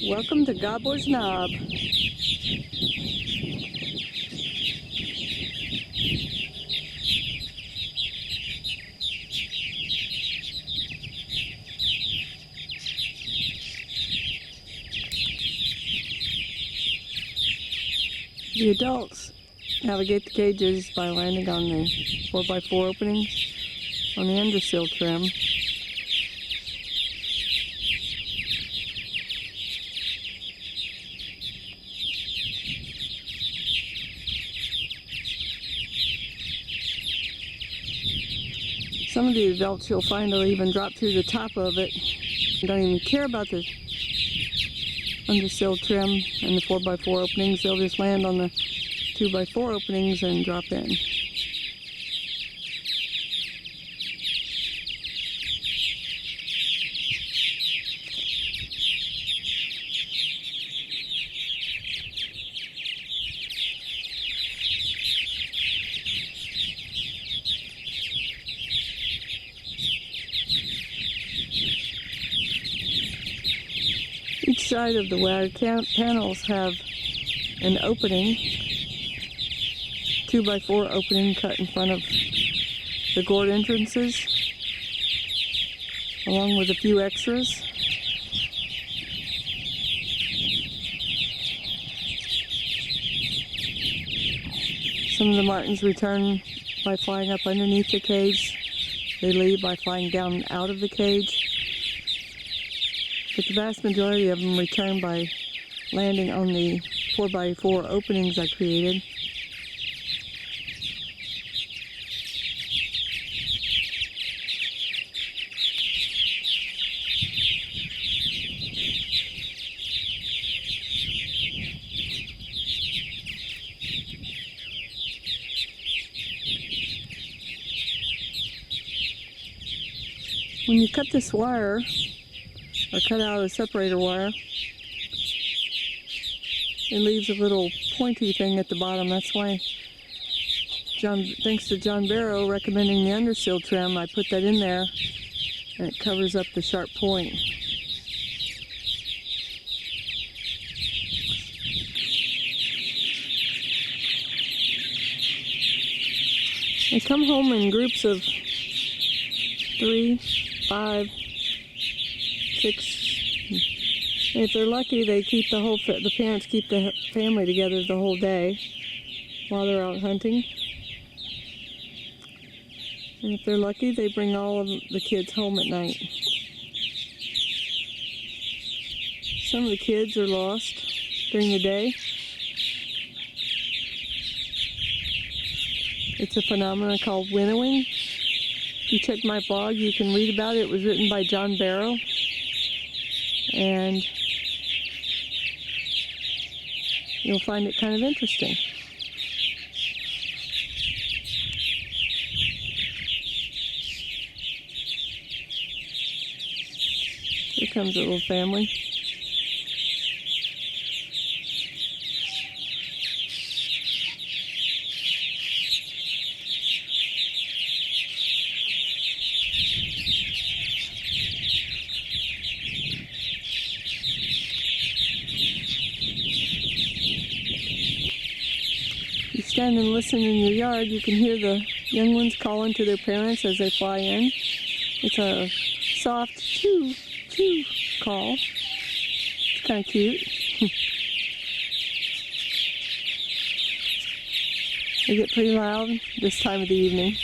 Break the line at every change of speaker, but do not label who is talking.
Welcome to Gobbler's Knob. The adults navigate the cages by landing on the 4x4 openings on the undersill trim. Some of the adults you'll find will even drop through the top of it. They don't even care about the undersill trim and the 4x4 openings. They'll just land on the 2x4 openings and drop in. Each side of the wire panels have an opening, 2x4 opening cut in front of the gourd entrances, along with a few extras. Some of the martins return by flying up underneath the cage. They leave by flying down out of the cage. But the vast majority of them return by landing on the 4x4 openings I created. When you cut this wire, or cut out a separator wire, it leaves a little pointy thing at the bottom. That's why, thanks to John Barrow recommending the undersill trim, I put that in there and it covers up the sharp point. They come home in groups of 3, 5, 6. And if they're lucky, they keep the parents keep the family together the whole day while they're out hunting. And if they're lucky, they bring all of the kids home at night. Some of the kids are lost during the day. It's a phenomenon called winnowing. If you check my blog, you can read about it. It was written by John Barrow. And you'll find it kind of interesting. Here comes a little family. You stand and listen in your yard, you can hear the young ones calling to their parents as they fly in. It's a soft choo, choo call. It's kind of cute. They get pretty loud this time of the evening.